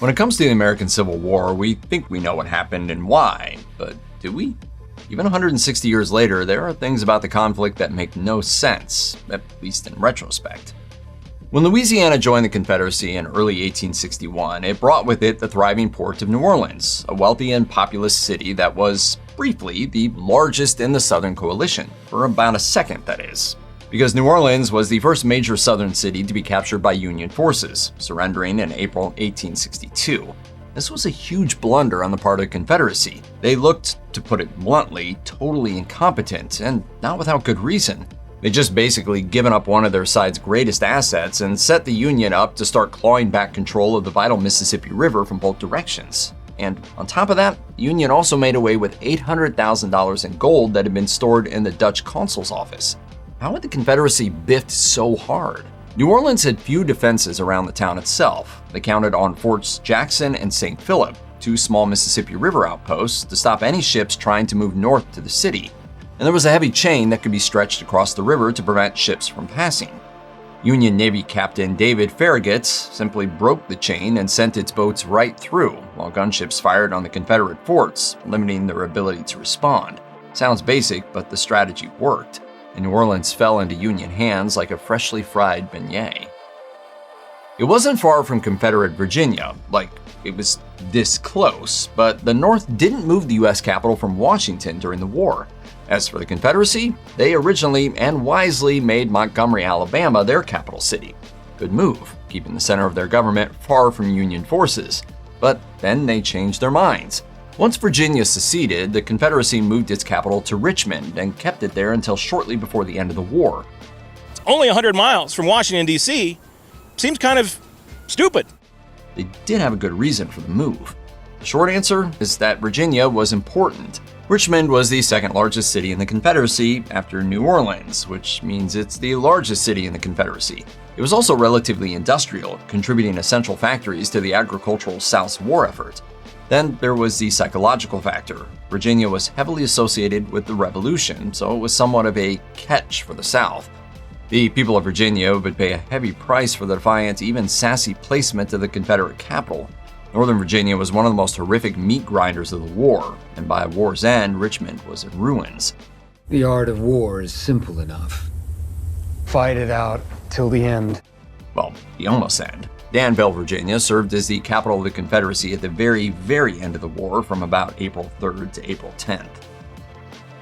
When it comes to the American Civil War, we think we know what happened and why, but do we? Even 160 years later, there are things about the conflict that make no sense, at least in retrospect. When Louisiana joined the Confederacy in early 1861, it brought with it the thriving port of New Orleans, a wealthy and populous city that was, briefly, the largest in the Southern Coalition, for about a second, that is. Because New Orleans was the first major Southern city to be captured by Union forces, surrendering in April 1862. This was a huge blunder on the part of the Confederacy. They looked, to put it bluntly, totally incompetent, and not without good reason. They just basically given up one of their side's greatest assets and set the Union up to start clawing back control of the vital Mississippi River from both directions. And on top of that, the Union also made away with $800,000 in gold that had been stored in the Dutch consul's office. How had the Confederacy biffed so hard? New Orleans had few defenses around the town itself. They counted on Forts Jackson and St. Philip, two small Mississippi River outposts, to stop any ships trying to move north to the city. And there was a heavy chain that could be stretched across the river to prevent ships from passing. Union Navy Captain David Farragut simply broke the chain and sent its boats right through, while gunships fired on the Confederate forts, limiting their ability to respond. Sounds basic, but the strategy worked, and New Orleans fell into Union hands like a freshly fried beignet. It wasn't far from Confederate Virginia, like it was this close, but the North didn't move the US capital from Washington during the war. As for the Confederacy, they originally and wisely made Montgomery, Alabama their capital city. Good move, keeping the center of their government far from Union forces. But then they changed their minds. Once Virginia seceded, the Confederacy moved its capital to Richmond and kept it there until shortly before the end of the war. It's only 100 miles from Washington, D.C. Seems kind of stupid. They did have a good reason for the move. The short answer is that Virginia was important. Richmond was the second largest city in the Confederacy after New Orleans, which means it's the largest city in the Confederacy. It was also relatively industrial, contributing essential factories to the agricultural South's war effort. Then there was the psychological factor. Virginia was heavily associated with the Revolution, so it was somewhat of a catch for the South. The people of Virginia would pay a heavy price for the defiant, even sassy placement of the Confederate capital. Northern Virginia was one of the most horrific meat grinders of the war, and by war's end, Richmond was in ruins. The art of war is simple enough. Fight it out till the end. Well, the almost end. Danville, Virginia served as the capital of the Confederacy at the very, very end of the war from about April 3rd to April 10th.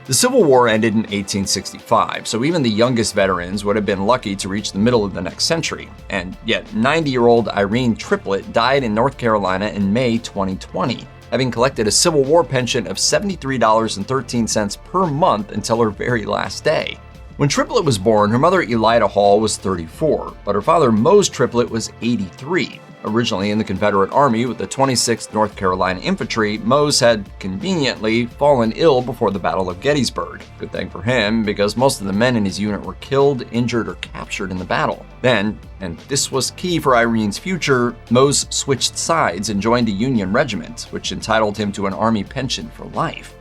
The Civil War ended in 1865, so even the youngest veterans would have been lucky to reach the middle of the next century, and yet 90-year-old Irene Triplett died in North Carolina in May 2020, having collected a Civil War pension of $73.13 per month until her very last day. When Triplett was born, her mother Elida Hall was 34, but her father Mose Triplett was 83. Originally in the Confederate Army with the 26th North Carolina Infantry, Mose had conveniently fallen ill before the Battle of Gettysburg. Good thing for him, because most of the men in his unit were killed, injured, or captured in the battle. Then, and this was key for Irene's future, Mose switched sides and joined a Union regiment, which entitled him to an Army pension for life.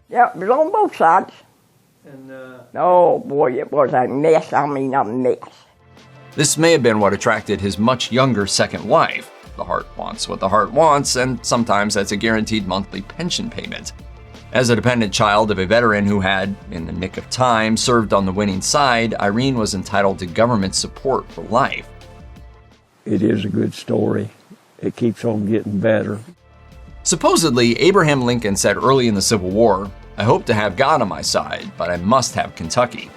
Yeah, it was on both sides. Oh boy, it was a mess. I mean, a mess. This may have been what attracted his much younger second wife. The heart wants what the heart wants, and sometimes that's a guaranteed monthly pension payment. As a dependent child of a veteran who had, in the nick of time, served on the winning side, Irene was entitled to government support for life. It is a good story. It keeps on getting better. Supposedly, Abraham Lincoln said early in the Civil War, "I hope to have God on my side, but I must have Kentucky."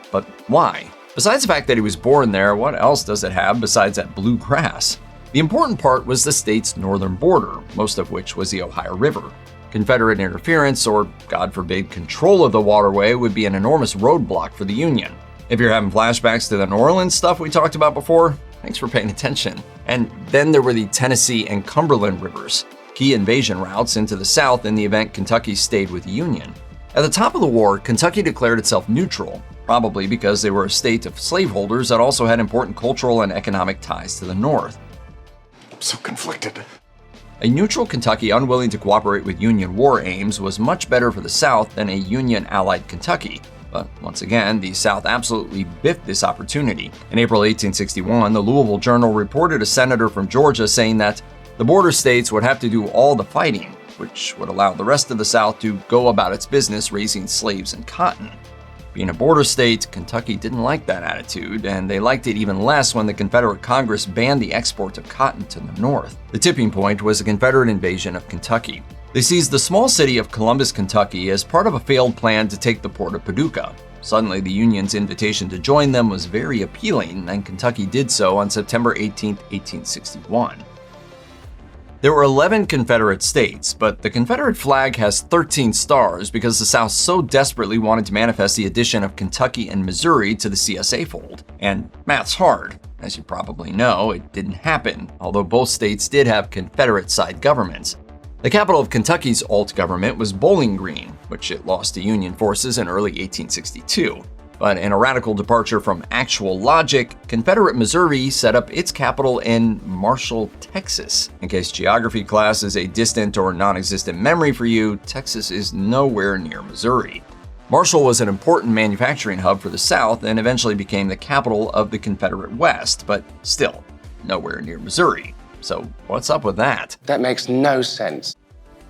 But why? Besides the fact that he was born there, what else does it have besides that blue grass? The important part was the state's northern border, most of which was the Ohio River. Confederate interference, or God forbid, control of the waterway would be an enormous roadblock for the Union. If you're having flashbacks to the New Orleans stuff we talked about before, thanks for paying attention. And then there were the Tennessee and Cumberland rivers, key invasion routes into the South in the event Kentucky stayed with the Union. At the top of the war, Kentucky declared itself neutral, probably because they were a state of slaveholders that also had important cultural and economic ties to the North. I'm so conflicted. A neutral Kentucky unwilling to cooperate with Union war aims was much better for the South than a Union-allied Kentucky. But once again, the South absolutely biffed this opportunity. In April 1861, the Louisville Journal reported a senator from Georgia saying that The border states would have to do all the fighting, which would allow the rest of the South to go about its business raising slaves and cotton. Being a border state, Kentucky didn't like that attitude, and they liked it even less when the Confederate Congress banned the export of cotton to the North. The tipping point was the Confederate invasion of Kentucky. They seized the small city of Columbus, Kentucky as part of a failed plan to take the port of Paducah. Suddenly, the Union's invitation to join them was very appealing, and Kentucky did so on September 18, 1861. There were 11 Confederate states, but the Confederate flag has 13 stars because the South so desperately wanted to manifest the addition of Kentucky and Missouri to the CSA fold. And math's hard. As you probably know, it didn't happen, although both states did have Confederate-side governments. The capital of Kentucky's alt government was Bowling Green, which it lost to Union forces in early 1862. But in a radical departure from actual logic, Confederate Missouri set up its capital in Marshall, Texas. In case geography class is a distant or non-existent memory for you, Texas is nowhere near Missouri. Marshall was an important manufacturing hub for the South and eventually became the capital of the Confederate West, but still, nowhere near Missouri. So what's up with that? That makes no sense.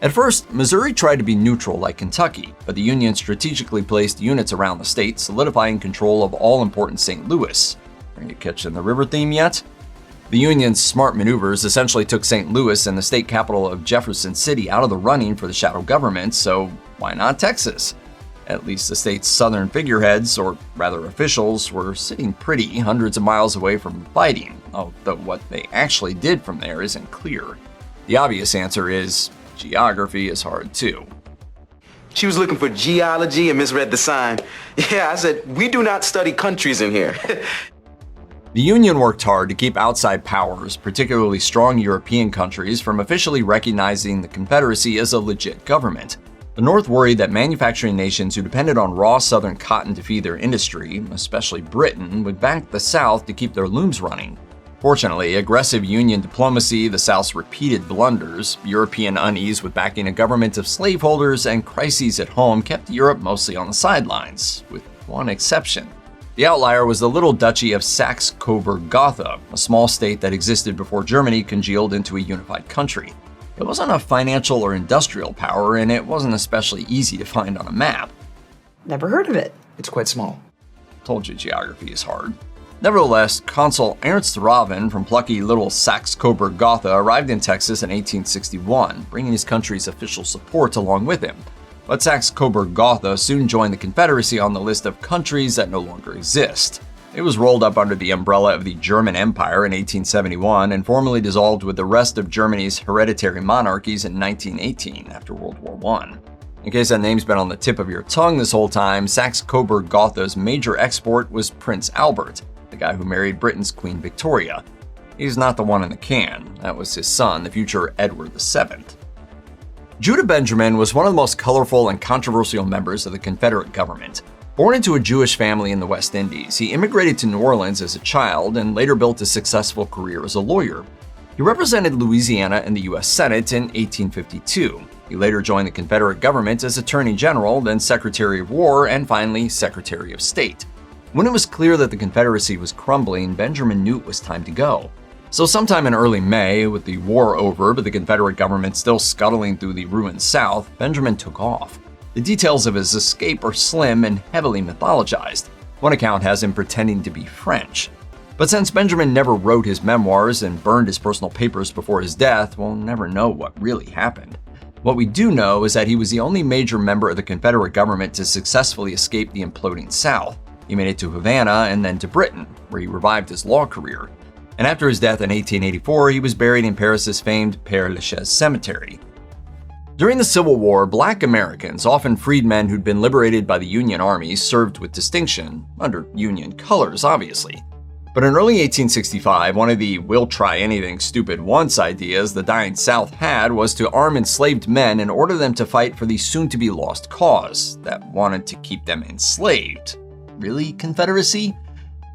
At first, Missouri tried to be neutral like Kentucky, but the Union strategically placed units around the state, solidifying control of all-important St. Louis. Are you catching the river theme yet? The Union's smart maneuvers essentially took St. Louis and the state capital of Jefferson City out of the running for the shadow government, so why not Texas? At least the state's southern figureheads, or rather officials, were sitting pretty hundreds of miles away from fighting, although what they actually did from there isn't clear. The obvious answer is geography is hard too. She was looking for geology and misread the sign. Yeah, I said, we do not study countries in here. The Union worked hard to keep outside powers, particularly strong European countries, from officially recognizing the Confederacy as a legit government. The North worried that manufacturing nations who depended on raw Southern cotton to feed their industry, especially Britain, would back the South to keep their looms running. Fortunately, aggressive Union diplomacy, the South's repeated blunders, European unease with backing a government of slaveholders, and crises at home kept Europe mostly on the sidelines, with one exception. The outlier was the little duchy of Saxe-Coburg-Gotha, a small state that existed before Germany congealed into a unified country. It wasn't a financial or industrial power, and it wasn't especially easy to find on a map. Never heard of it. It's quite small. Told you geography is hard. Nevertheless, Consul Ernst Raven from plucky little Saxe-Coburg-Gotha arrived in Texas in 1861, bringing his country's official support along with him. But Saxe-Coburg-Gotha soon joined the Confederacy on the list of countries that no longer exist. It was rolled up under the umbrella of the German Empire in 1871 and formally dissolved with the rest of Germany's hereditary monarchies in 1918 after World War I. In case that name's been on the tip of your tongue this whole time, Saxe-Coburg-Gotha's major export was Prince Albert, the guy who married Britain's Queen Victoria. He's not the one in the can. That was his son, the future Edward VII. Judah Benjamin was one of the most colorful and controversial members of the Confederate government. Born into a Jewish family in the West Indies, he immigrated to New Orleans as a child and later built a successful career as a lawyer. He represented Louisiana in the U.S. Senate in 1852. He later joined the Confederate government as Attorney General, then Secretary of War, and finally Secretary of State. When it was clear that the Confederacy was crumbling, Benjamin knew it was time to go. So sometime in early May, with the war over but the Confederate government still scuttling through the ruined South, Benjamin took off. The details of his escape are slim and heavily mythologized. One account has him pretending to be French. But since Benjamin never wrote his memoirs and burned his personal papers before his death, we'll never know what really happened. What we do know is that he was the only major member of the Confederate government to successfully escape the imploding South. He made it to Havana and then to Britain, where he revived his law career. And after his death in 1884, he was buried in Paris's famed Père Lachaise cemetery. During the Civil War, Black Americans, often freedmen who'd been liberated by the Union Army, served with distinction, under Union colors, obviously. But in early 1865, one of the "we'll try anything stupid once" ideas the dying South had was to arm enslaved men and order them to fight for the soon-to-be lost cause that wanted to keep them enslaved. Really, Confederacy?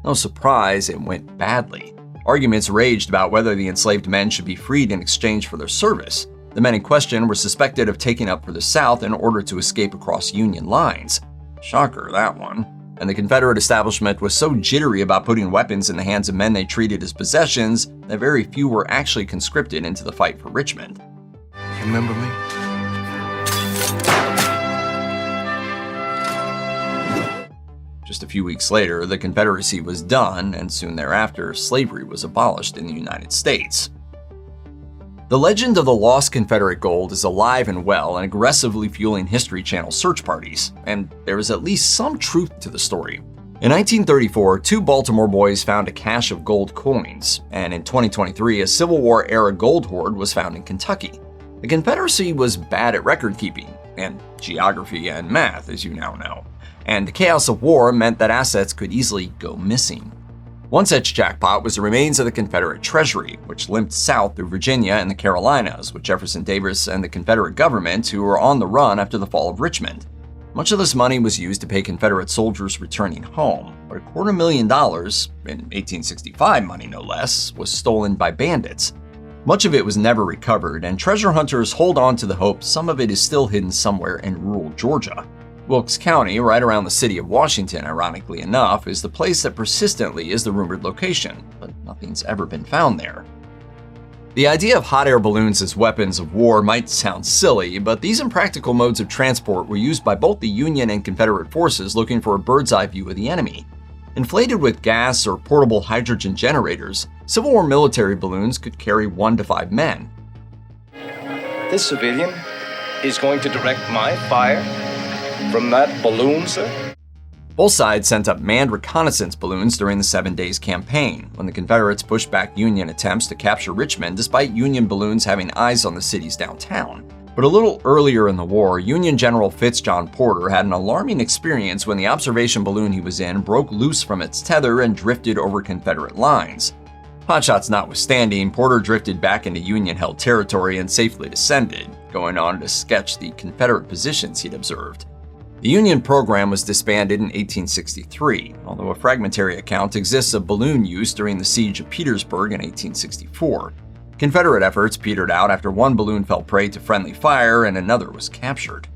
No surprise, it went badly. Arguments raged about whether the enslaved men should be freed in exchange for their service. The men in question were suspected of taking up for the South in order to escape across Union lines. Shocker, that one. and the Confederate establishment was so jittery about putting weapons in the hands of men they treated as possessions that very few were actually conscripted into the fight for Richmond. Remember me? Just a few weeks later, the Confederacy was done, and soon thereafter, slavery was abolished in the United States. The legend of the lost Confederate gold is alive and well and aggressively fueling History Channel search parties, and there is at least some truth to the story. In 1934, 2 Baltimore boys found a cache of gold coins, and in 2023, a Civil War-era gold hoard was found in Kentucky. The Confederacy was bad at record keeping, and geography and math, as you now know, and the chaos of war meant that assets could easily go missing. One such jackpot was the remains of the Confederate treasury, which limped south through Virginia and the Carolinas with Jefferson Davis and the Confederate government, who were on the run after the fall of Richmond. Much of this money was used to pay Confederate soldiers returning home, but $250,000, in 1865 money no less, was stolen by bandits. Much of it was never recovered, and treasure hunters hold on to the hope some of it is still hidden somewhere in rural Georgia. Wilkes County, right around the city of Washington, ironically enough, is the place that persistently is the rumored location, but nothing's ever been found there. The idea of hot air balloons as weapons of war might sound silly, but these impractical modes of transport were used by both the Union and Confederate forces looking for a bird's-eye view of the enemy. Inflated with gas or portable hydrogen generators, Civil War military balloons could carry 1 to 5 men. This civilian is going to direct my fire from that balloon, sir? Both sides sent up manned reconnaissance balloons during the 7 Days Campaign, when the Confederates pushed back Union attempts to capture Richmond despite Union balloons having eyes on the city's downtown. But a little earlier in the war, Union General John Porter had an alarming experience when the observation balloon he was in broke loose from its tether and drifted over Confederate lines. Hotshots notwithstanding, Porter drifted back into Union-held territory and safely descended, going on to sketch the Confederate positions he'd observed. The Union program was disbanded in 1863, although a fragmentary account exists of balloon use during the siege of Petersburg in 1864. Confederate efforts petered out after one balloon fell prey to friendly fire and another was captured.